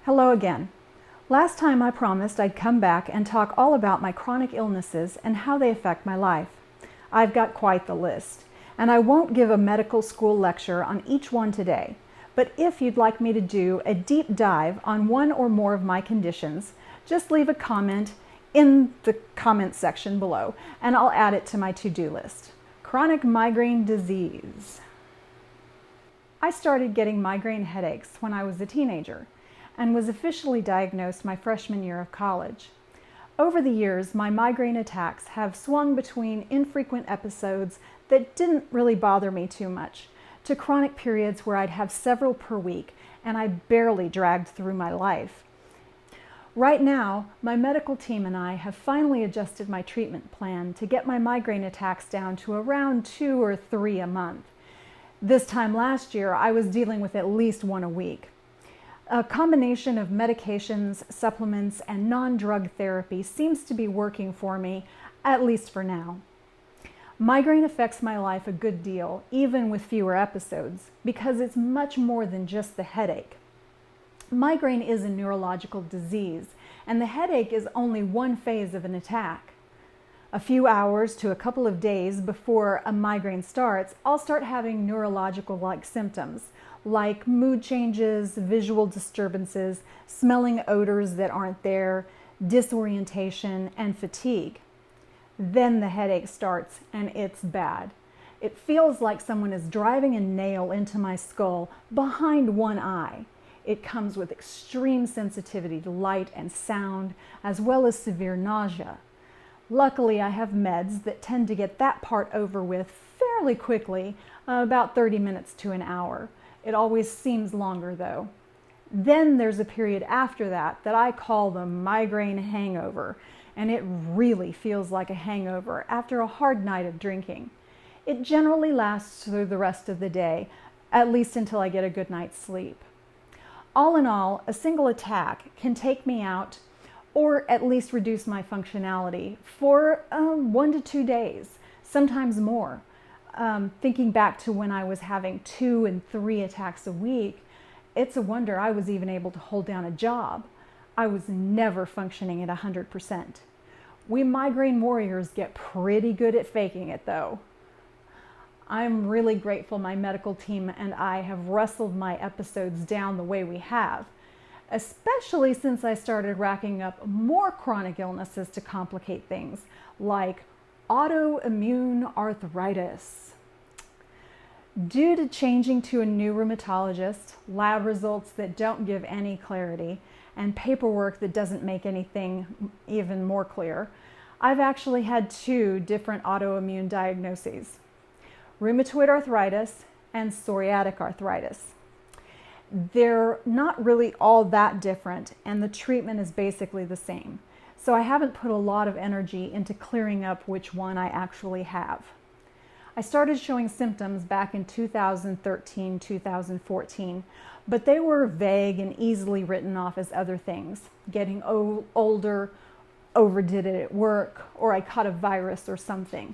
Hello again. Last time I promised I'd come back and talk all about my chronic illnesses and how they affect my life. I've got quite the list, and I won't give a medical school lecture on each one today. But if you'd like me to do a deep dive on one or more of my conditions, just leave a comment in the comments section below, and I'll add it to my to-do list. Chronic migraine disease. I started getting migraine headaches when I was a teenager and was officially diagnosed my freshman year of college. Over the years, my migraine attacks have swung between infrequent episodes that didn't really bother me too much to chronic periods where I'd have several per week and I barely dragged through my life. Right now, my medical team and I have finally adjusted my treatment plan to get my migraine attacks down to around 2 or 3 a month. This time last year, I was dealing with at least one a week. A combination of medications, supplements, and non-drug therapy seems to be working for me, at least for now. Migraine affects my life a good deal, even with fewer episodes, because it's much more than just the headache. Migraine is a neurological disease, and the headache is only one phase of an attack. A few hours to a couple of days before a migraine starts, I'll start having neurological-like symptoms, like mood changes, visual disturbances, smelling odors that aren't there, disorientation, and fatigue. Then the headache starts, and it's bad. It feels like someone is driving a nail into my skull behind one eye. It comes with extreme sensitivity to light and sound, as well as severe nausea. Luckily, I have meds that tend to get that part over with fairly quickly, about 30 minutes to an hour. It always seems longer though. Then there's a period after that I call the migraine hangover, and it really feels like a hangover after a hard night of drinking. It generally lasts through the rest of the day, at least until I get a good night's sleep. All in all, a single attack can take me out or at least reduce my functionality for 1 to 2 days, sometimes more. Thinking back to when I was having 2 and 3 attacks a week, it's a wonder I was even able to hold down a job. I was never functioning at 100%. We migraine warriors get pretty good at faking it though. I'm really grateful my medical team and I have wrestled my episodes down the way we have, especially since I started racking up more chronic illnesses to complicate things, like autoimmune arthritis. Due to changing to a new rheumatologist, lab results that don't give any clarity, and paperwork that doesn't make anything even more clear, I've actually had 2 different autoimmune diagnoses: rheumatoid arthritis and psoriatic arthritis. They're not really all that different, and the treatment is basically the same. So I haven't put a lot of energy into clearing up which one I actually have. I started showing symptoms back in 2013, 2014, but they were vague and easily written off as other things. Getting older, overdid it at work, or I caught a virus or something.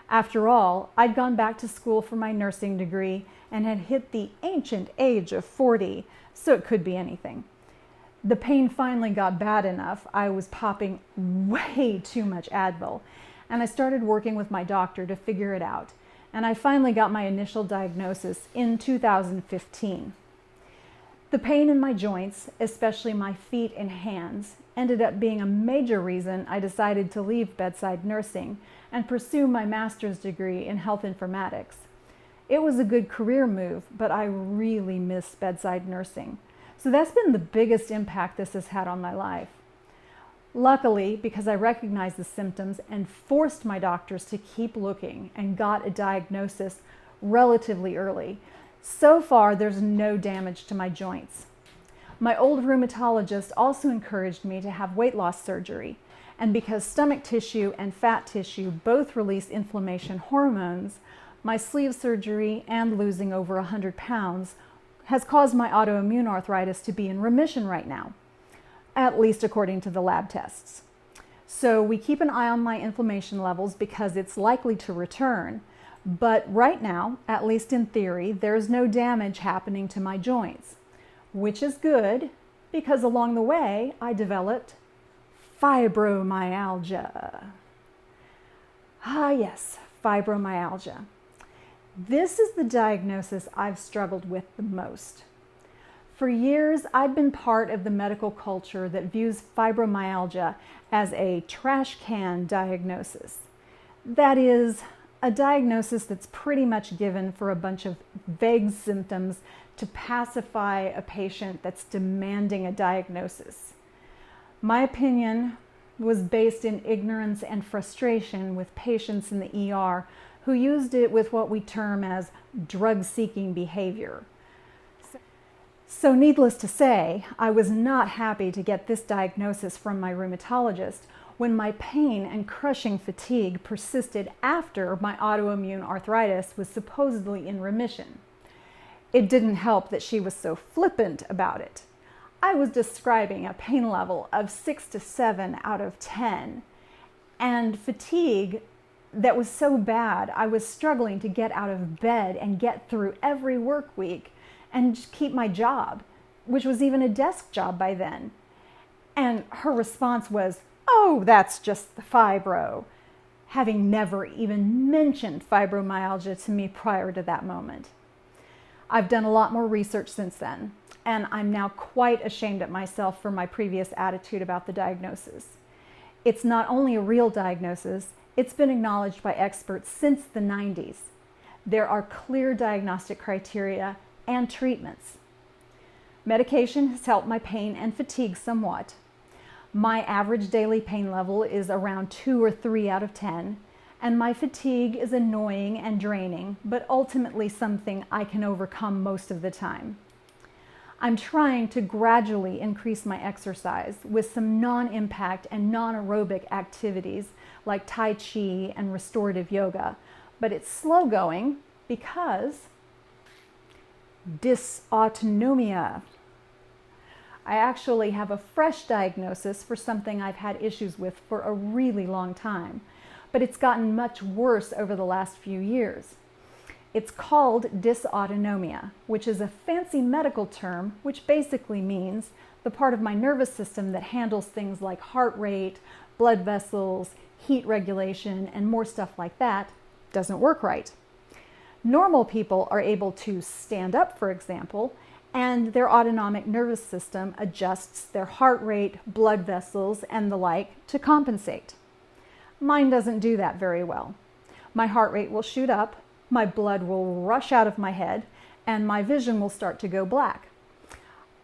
After all, I'd gone back to school for my nursing degree and had hit the ancient age of 40, so it could be anything. The pain finally got bad enough. I was popping way too much Advil, and I started working with my doctor to figure it out. And I finally got my initial diagnosis in 2015. The pain in my joints, especially my feet and hands, ended up being a major reason I decided to leave bedside nursing and pursue my master's degree in health informatics. It was a good career move, but I really miss bedside nursing. So that's been the biggest impact this has had on my life. Luckily, because I recognized the symptoms and forced my doctors to keep looking and got a diagnosis relatively early, so far there's no damage to my joints. My old rheumatologist also encouraged me to have weight loss surgery, and because stomach tissue and fat tissue both release inflammation hormones, my sleeve surgery and losing over 100 pounds has caused my autoimmune arthritis to be in remission right now, at least according to the lab tests. So we keep an eye on my inflammation levels because it's likely to return, but right now, at least in theory, there's no damage happening to my joints, which is good because along the way I developed fibromyalgia. Ah yes, fibromyalgia. This is the diagnosis I've struggled with the most. For years, I've been part of the medical culture that views fibromyalgia as a trash can diagnosis. That is, a diagnosis that's pretty much given for a bunch of vague symptoms to pacify a patient that's demanding a diagnosis. My opinion was based in ignorance and frustration with patients in the ER who used it with what we term as drug-seeking behavior. So needless to say, I was not happy to get this diagnosis from my rheumatologist when my pain and crushing fatigue persisted after my autoimmune arthritis was supposedly in remission. It didn't help that she was so flippant about it. I was describing a pain level of 6 to 7 out of 10, and fatigue that was so bad I was struggling to get out of bed and get through every work week and just keep my job, which was even a desk job by then. And her response was, "Oh, that's just the fibro," having never even mentioned fibromyalgia to me prior to that moment. I've done a lot more research since then, and I'm now quite ashamed at myself for my previous attitude about the diagnosis. It's not only a real diagnosis, it's been acknowledged by experts since the 90s. There are clear diagnostic criteria and treatments. Medication has helped my pain and fatigue somewhat. My average daily pain level is around 2 or 3 out of 10, and my fatigue is annoying and draining, but ultimately something I can overcome most of the time. I'm trying to gradually increase my exercise with some non-impact and non-aerobic activities like Tai Chi and restorative yoga, but it's slow going because dysautonomia. I actually have a fresh diagnosis for something I've had issues with for a really long time, but it's gotten much worse over the last few years. It's called dysautonomia, which is a fancy medical term which basically means the part of my nervous system that handles things like heart rate, blood vessels, heat regulation, and more stuff like that doesn't work right. Normal people are able to stand up, for example, and their autonomic nervous system adjusts their heart rate, blood vessels, and the like to compensate. Mine doesn't do that very well. My heart rate will shoot up, my blood will rush out of my head, and my vision will start to go black.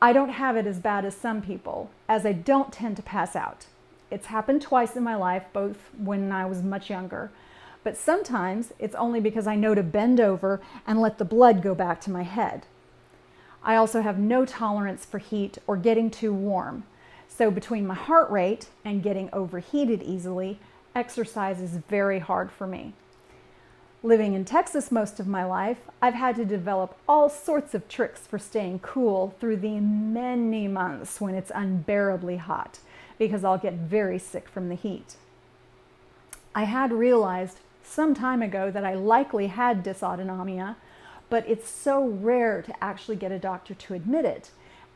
I don't have it as bad as some people, as I don't tend to pass out. It's happened twice in my life, both when I was much younger. But sometimes it's only because I know to bend over and let the blood go back to my head. I also have no tolerance for heat or getting too warm. So between my heart rate and getting overheated easily, exercise is very hard for me. Living in Texas most of my life, I've had to develop all sorts of tricks for staying cool through the many months when it's unbearably hot, because I'll get very sick from the heat. I had realized some time ago that I likely had dysautonomia, but it's so rare to actually get a doctor to admit it.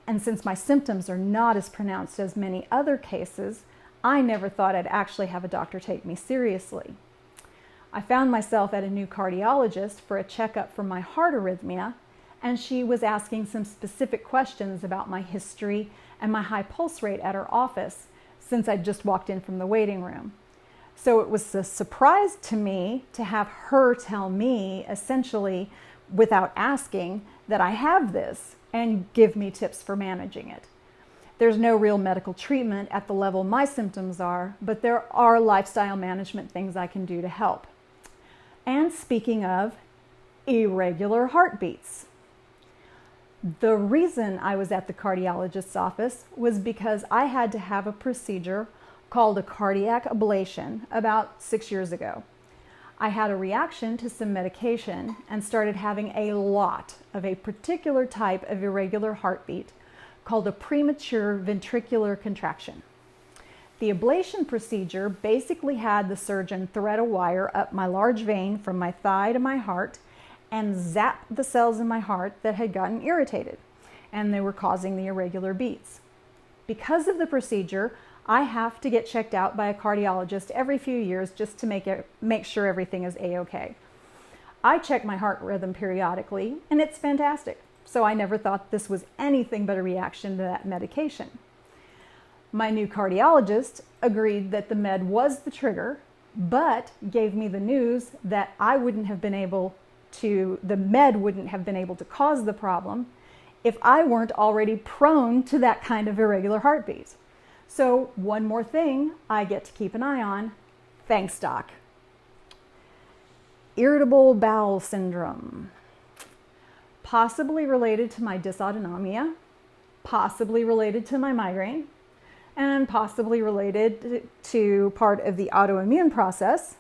And since my symptoms are not as pronounced as many other cases, I never thought I'd actually have a doctor take me seriously. I found myself at a new cardiologist for a checkup for my heart arrhythmia, and she was asking some specific questions about my history and my high pulse rate at her office since I'd just walked in from the waiting room. So it was a surprise to me to have her tell me, essentially without asking, that I have this and give me tips for managing it. There's no real medical treatment at the level my symptoms are, but there are lifestyle management things I can do to help. And speaking of irregular heartbeats, the reason I was at the cardiologist's office was because I had to have a procedure called a cardiac ablation about 6 years ago. I had a reaction to some medication and started having a lot of a particular type of irregular heartbeat called a premature ventricular contraction. The ablation procedure basically had the surgeon thread a wire up my large vein from my thigh to my heart and zap the cells in my heart that had gotten irritated, and they were causing the irregular beats. because of the procedure, I have to get checked out by a cardiologist every few years just to make sure everything is a-okay. I check my heart rhythm periodically, and it's fantastic. So I never thought this was anything but a reaction to that medication. My new cardiologist agreed that the med was the trigger, but gave me the news that the med wouldn't have been able to cause the problem if I weren't already prone to that kind of irregular heartbeat. So one more thing I get to keep an eye on. Thanks, Doc. Irritable bowel syndrome. Possibly related to my dysautonomia, possibly related to my migraine, and possibly related to part of the autoimmune process.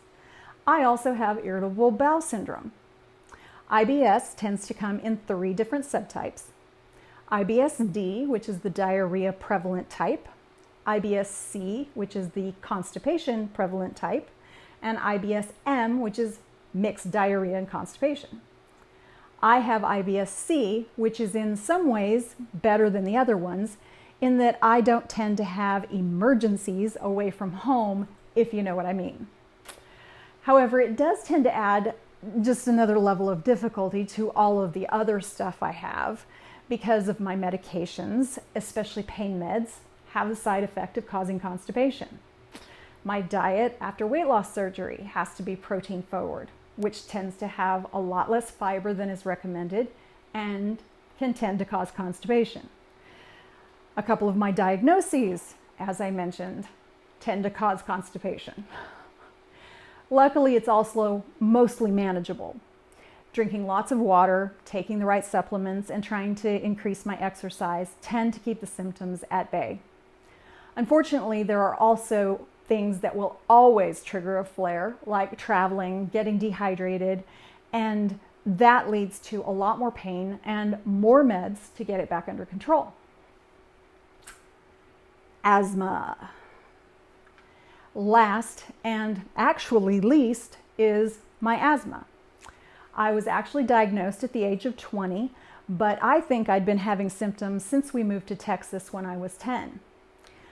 I also have irritable bowel syndrome. IBS tends to come in 3 different subtypes. IBS-D, which is the diarrhea prevalent type, IBS-C, which is the constipation prevalent type, and IBS-M, which is mixed diarrhea and constipation. I have IBS-C, which is in some ways better than the other ones, in that I don't tend to have emergencies away from home, if you know what I mean. However, it does tend to add just another level of difficulty to all of the other stuff I have because of my medications, especially pain meds, have the side effect of causing constipation. My diet after weight loss surgery has to be protein forward, which tends to have a lot less fiber than is recommended and can tend to cause constipation. A couple of my diagnoses, as I mentioned, tend to cause constipation. Luckily, it's also mostly manageable. Drinking lots of water, taking the right supplements, and trying to increase my exercise tend to keep the symptoms at bay. Unfortunately, there are also things that will always trigger a flare, like traveling, getting dehydrated, and that leads to a lot more pain and more meds to get it back under control. Asthma. Last, and actually least, is my asthma. I was actually diagnosed at the age of 20, but I think I'd been having symptoms since we moved to Texas when I was 10.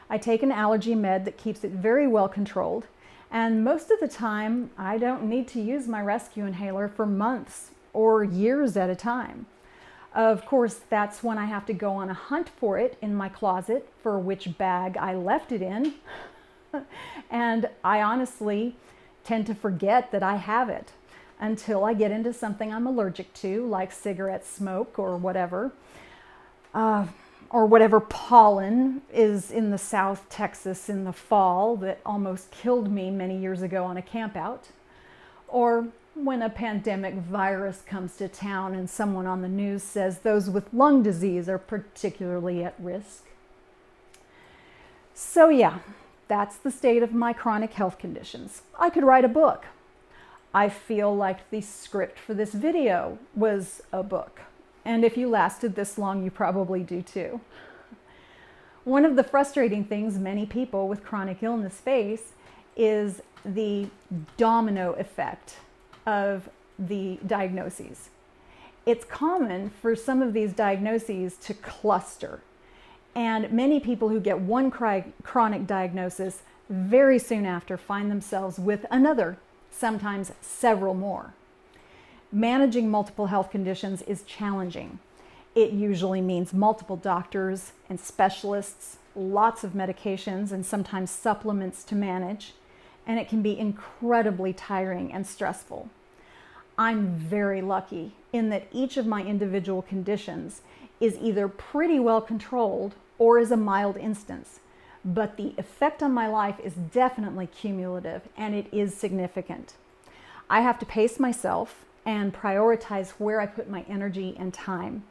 I take an allergy med that keeps it very well controlled, and most of the time I don't need to use my rescue inhaler for months or years at a time. Of course, that's when I have to go on a hunt for it in my closet for which bag I left it in, and I honestly tend to forget that I have it until I get into something I'm allergic to, like cigarette smoke or whatever pollen is in the South Texas in the fall that almost killed me many years ago on a campout, or when a pandemic virus comes to town and someone on the news says those with lung disease are particularly at risk. So yeah, that's the state of my chronic health conditions. I could write a book. I feel like the script for this video was a book. And if you lasted this long, you probably do too. One of the frustrating things many people with chronic illness face is the domino effect of the diagnoses. It's common for some of these diagnoses to cluster. And many people who get one chronic diagnosis very soon after find themselves with another, sometimes several more. Managing multiple health conditions is challenging. It usually means multiple doctors and specialists, lots of medications, and sometimes supplements to manage, and it can be incredibly tiring and stressful. I'm very lucky in that each of my individual conditions is either pretty well controlled or is a mild instance, but the effect on my life is definitely cumulative and it is significant. I have to pace myself and prioritize where I put my energy and time.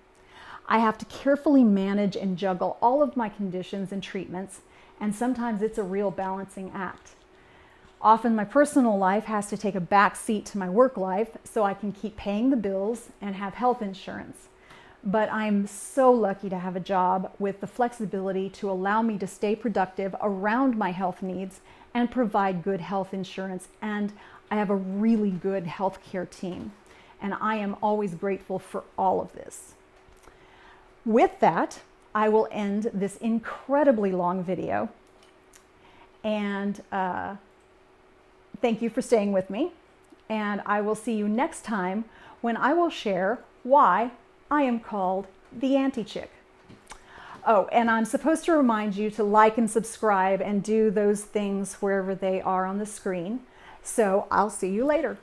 I have to carefully manage and juggle all of my conditions and treatments, and sometimes it's a real balancing act. Often my personal life has to take a back seat to my work life so I can keep paying the bills and have health insurance. But I'm so lucky to have a job with the flexibility to allow me to stay productive around my health needs and provide good health insurance. And I have a really good healthcare team. And I am always grateful for all of this. With that, I will end this incredibly long video. And thank you for staying with me. And I will see you next time when I will share why I am called the anti-chick. Oh, and I'm supposed to remind you to like and subscribe and do those things wherever they are on the screen. So I'll see you later.